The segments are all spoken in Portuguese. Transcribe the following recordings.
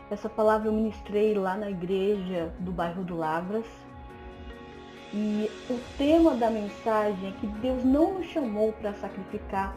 Essa palavra eu ministrei lá na igreja do bairro do Lavras. E o tema da mensagem é que Deus não nos chamou para sacrificar,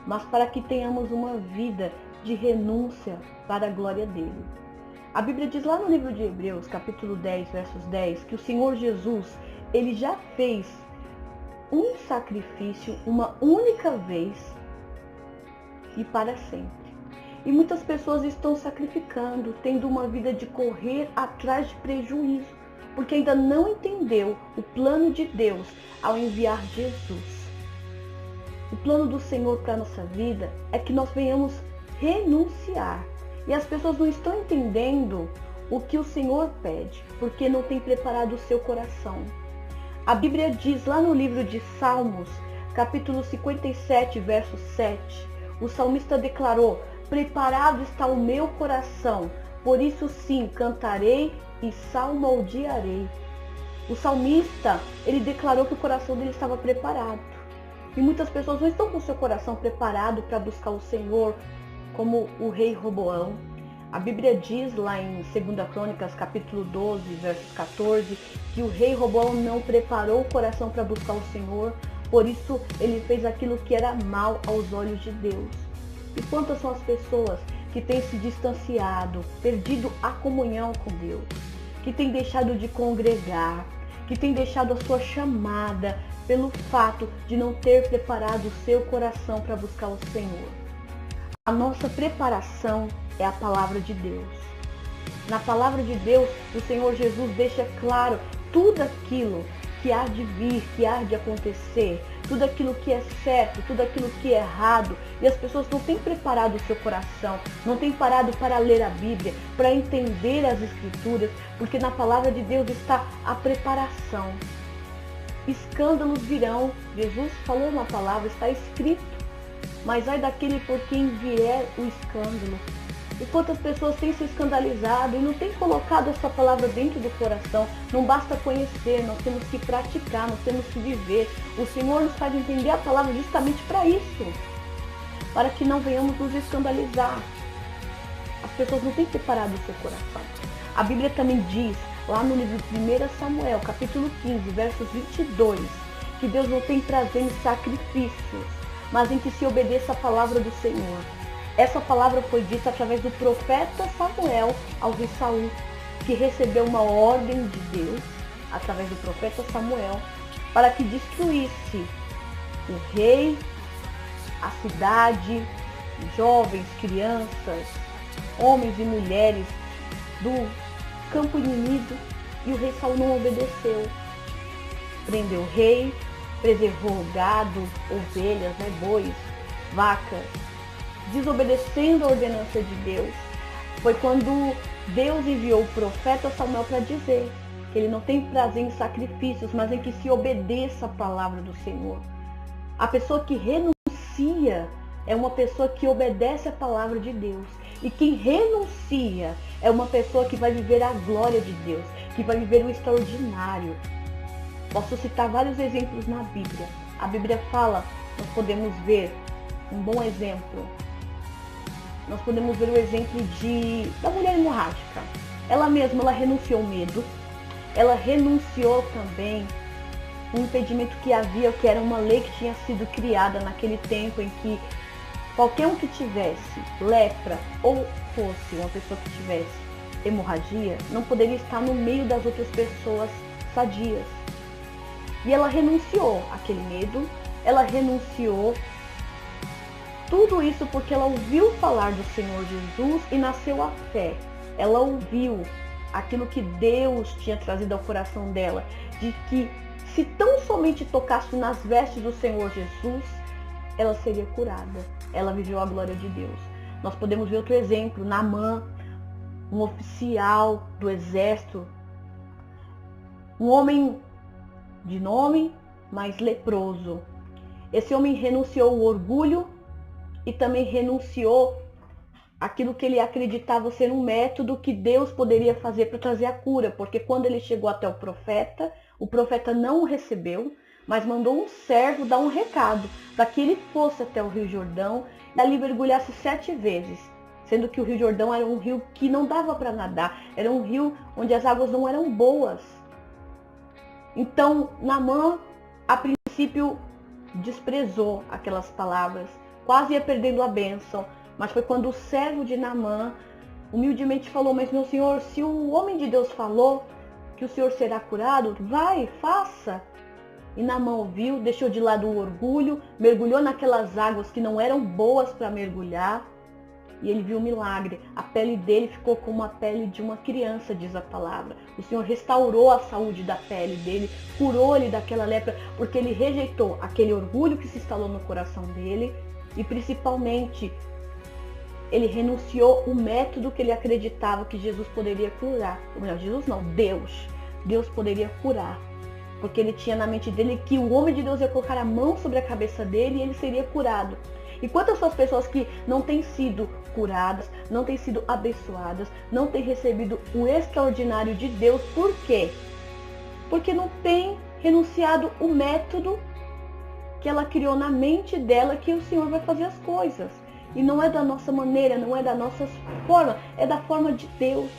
mas para que tenhamos uma vida de renúncia para a glória dele. A Bíblia diz lá no livro de Hebreus, capítulo 10, versos 10, que o Senhor Jesus, ele já fez um sacrifício uma única vez e para sempre. E muitas pessoas estão sacrificando, tendo uma vida de correr atrás de prejuízo, porque ainda não entendeu o plano de Deus ao enviar Jesus. O plano do Senhor para a nossa vida é que nós venhamos renunciar. E as pessoas não estão entendendo o que o Senhor pede, porque não tem preparado o seu coração. A Bíblia diz lá no livro de Salmos, capítulo 57, verso 7, o salmista declarou: preparado está o meu coração, por isso sim cantarei e salmodiarei. O salmista, ele declarou que o coração dele estava preparado. E muitas pessoas não estão com o seu coração preparado para buscar o Senhor, como o rei Roboão. A Bíblia diz lá em 2 Crônicas, capítulo 12, versos 14, que o rei Roboão não preparou o coração para buscar o Senhor, por isso ele fez aquilo que era mal aos olhos de Deus. E quantas são as pessoas que têm se distanciado, perdido a comunhão com Deus, que têm deixado de congregar, que têm deixado a sua chamada pelo fato de não ter preparado o seu coração para buscar o Senhor. A nossa preparação é a palavra de Deus. Na palavra de Deus, o Senhor Jesus deixa claro tudo aquilo que há de vir, que há de acontecer, tudo aquilo que é certo, tudo aquilo que é errado. E as pessoas não têm preparado o seu coração, não têm parado para ler a Bíblia, para entender as Escrituras, porque na palavra de Deus está a preparação. Escândalos virão, Jesus falou na palavra, está escrito, mas ai daquele por quem vier o escândalo. E quantas pessoas têm se escandalizado e não têm colocado essa palavra dentro do coração. Não basta conhecer, nós temos que praticar, nós temos que viver. O Senhor nos faz entender a palavra justamente para isso, para que não venhamos nos escandalizar. As pessoas não têm preparado o seu coração. A Bíblia também diz, lá no livro de 1 Samuel, capítulo 15, versos 22, que Deus não tem prazer em sacrifícios, mas em que se obedeça a palavra do Senhor. Essa palavra foi dita através do profeta Samuel ao rei Saul, que recebeu uma ordem de Deus, através do profeta Samuel, para que destruísse o rei, a cidade, jovens, crianças, homens e mulheres do campo inimigo, e o rei Saul não obedeceu. Prendeu o rei, preservou o gado, ovelhas, bois, vacas, desobedecendo a ordenança de Deus. Foi quando Deus enviou o profeta Samuel para dizer que ele não tem prazer em sacrifícios, mas em que se obedeça a palavra do Senhor. A pessoa que renuncia é uma pessoa que obedece a palavra de Deus. E quem renuncia é uma pessoa que vai viver a glória de Deus, que vai viver o extraordinário. Posso citar vários exemplos na Bíblia. A Bíblia fala, nós podemos ver um bom exemplo. Nós podemos ver o exemplo da mulher hemorrágica. Ela mesma, ela renunciou ao medo. Ela renunciou também um impedimento que havia, que era uma lei que tinha sido criada naquele tempo em que qualquer um que tivesse lepra ou fosse uma pessoa que tivesse hemorragia, não poderia estar no meio das outras pessoas sadias. E ela renunciou àquele medo, ela renunciou tudo isso porque ela ouviu falar do Senhor Jesus e nasceu a fé. Ela ouviu aquilo que Deus tinha trazido ao coração dela, de que se tão somente tocasse nas vestes do Senhor Jesus, ela seria curada. Ela viveu a glória de Deus. Nós podemos ver outro exemplo, Naamã, um oficial do exército, um homem de nome, mas leproso. Esse homem renunciou ao orgulho e também renunciou aquilo que ele acreditava ser um método que Deus poderia fazer para trazer a cura, porque quando ele chegou até o profeta não o recebeu, mas mandou um servo dar um recado, para que ele fosse até o Rio Jordão e ali mergulhasse 7 vezes. sendo que o Rio Jordão era um rio que não dava para nadar, era um rio onde as águas não eram boas. Então, Naamã, a princípio, desprezou aquelas palavras, quase ia perdendo a bênção, mas foi quando o servo de Naamã humildemente falou: mas meu senhor, se o homem de Deus falou que o senhor será curado, vai, faça. E Naamã ouviu, deixou de lado o orgulho, mergulhou naquelas águas que não eram boas para mergulhar, e ele viu o milagre. A pele dele ficou como a pele de uma criança, diz a palavra. O Senhor restaurou a saúde da pele dele, curou ele daquela lepra, porque ele rejeitou aquele orgulho que se instalou no coração dele, e principalmente ele renunciou o método que ele acreditava que Jesus poderia curar. Ou melhor, Jesus não, Deus. Deus poderia curar. Porque ele tinha na mente dele que o homem de Deus ia colocar a mão sobre a cabeça dele e ele seria curado. E quantas são as pessoas que não têm sido curadas, não têm sido abençoadas, não têm recebido o extraordinário de Deus? Por quê? Porque não tem renunciado o método que ela criou na mente dela que o Senhor vai fazer as coisas. E não é da nossa maneira, não é da nossa forma, é da forma de Deus.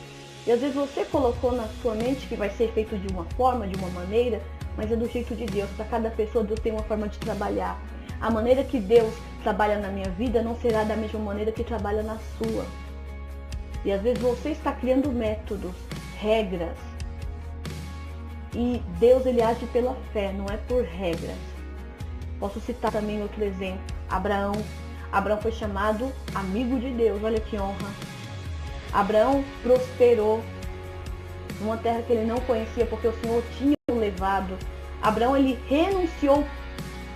E às vezes você colocou na sua mente que vai ser feito de uma forma, de uma maneira, mas é do jeito de Deus. Para cada pessoa Deus tem uma forma de trabalhar. A maneira que Deus trabalha na minha vida não será da mesma maneira que trabalha na sua. E às vezes você está criando métodos, regras. E Deus, ele age pela fé, não é por regras. Posso citar também outro exemplo, Abraão. Abraão foi chamado amigo de Deus, olha que honra. Abraão prosperou numa terra que ele não conhecia, porque o Senhor tinha o levado. Abraão, ele renunciou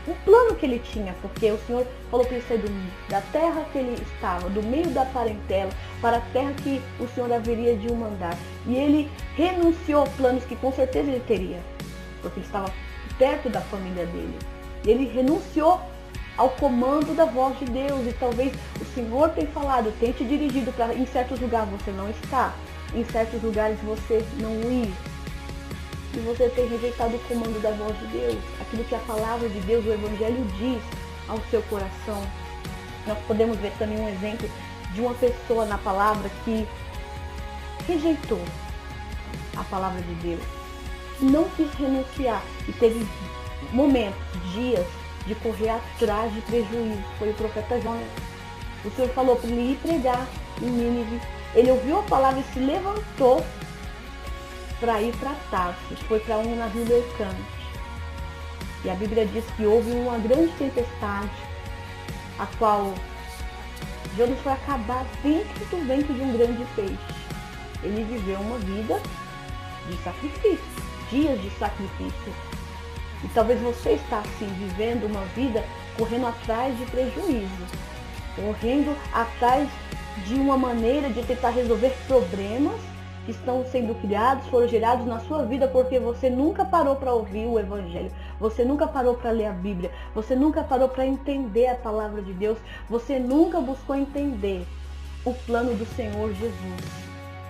o plano que ele tinha, porque o Senhor falou para ele sair da terra que ele estava, do meio da parentela, para a terra que o Senhor haveria de o mandar. E ele renunciou planos que com certeza ele teria, porque ele estava perto da família dele. E ele renunciou ao comando da voz de Deus. E talvez o Senhor tenha falado, tenha te dirigido para em certos lugares você não está, em certos lugares você não ir. E você tem rejeitado o comando da voz de Deus, aquilo que a palavra de Deus, o Evangelho diz ao seu coração. Nós podemos ver também um exemplo de uma pessoa na palavra que rejeitou a palavra de Deus, não quis renunciar e teve momentos, dias de correr atrás de prejuízo. Foi o profeta Jonas. O Senhor falou para ele ir pregar em Nínive. Ele ouviu a palavra e se levantou para ir para Tarsis. Foi para um navio mercante. E a Bíblia diz que houve uma grande tempestade, a qual Jonas foi acabar dentro do ventre de um grande peixe. Ele viveu uma vida de sacrifício, dias de sacrifício. E talvez você está assim, vivendo uma vida correndo atrás de prejuízo, correndo atrás de uma maneira de tentar resolver problemas que estão sendo criados, foram gerados na sua vida porque você nunca parou para ouvir o Evangelho, você nunca parou para ler a Bíblia, você nunca parou para entender a palavra de Deus, você nunca buscou entender o plano do Senhor Jesus.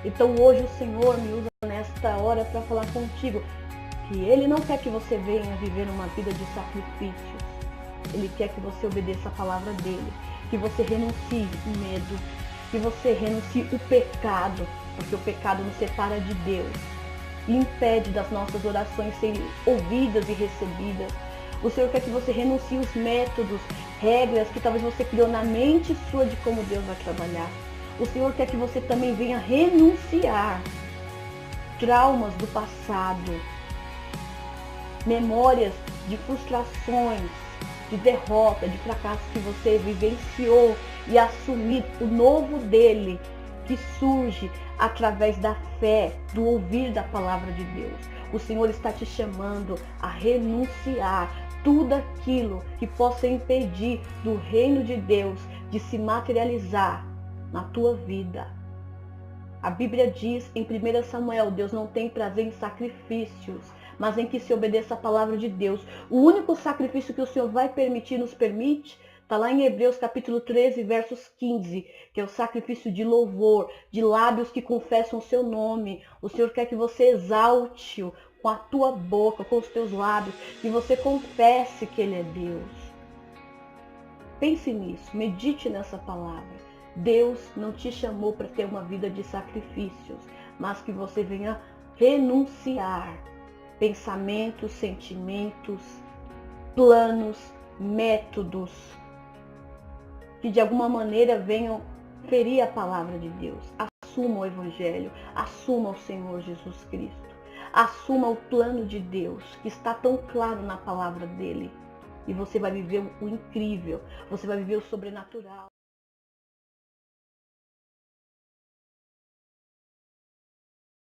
Então hoje o Senhor me usa nesta hora para falar contigo que Ele não quer que você venha viver uma vida de sacrifícios. Ele quer que você obedeça a palavra dEle, que você renuncie o medo, que você renuncie o pecado, porque o pecado nos separa de Deus e impede das nossas orações serem ouvidas e recebidas. O Senhor quer que você renuncie os métodos, regras que talvez você criou na mente sua de como Deus vai trabalhar. O Senhor quer que você também venha renunciar traumas do passado, memórias de frustrações, de derrota, de fracasso que você vivenciou e assumir o novo dele que surge através da fé, do ouvir da palavra de Deus. O Senhor está te chamando a renunciar tudo aquilo que possa impedir do reino de Deus de se materializar na tua vida. A Bíblia diz em 1 Samuel, Deus não tem prazer em sacrifícios, mas em que se obedeça a palavra de Deus. O único sacrifício que o Senhor vai permitir, nos permite, está lá em Hebreus capítulo 13, versos 15, que é o sacrifício de louvor, de lábios que confessam o seu nome. O Senhor quer que você exalte-o com a tua boca, com os teus lábios, que você confesse que Ele é Deus. Pense nisso, medite nessa palavra. Deus não te chamou para ter uma vida de sacrifícios, mas que você venha renunciar pensamentos, sentimentos, planos, métodos que de alguma maneira venham ferir a palavra de Deus. Assuma o Evangelho, assuma o Senhor Jesus Cristo, assuma o plano de Deus que está tão claro na palavra dele. E você vai viver o incrível, você vai viver o sobrenatural.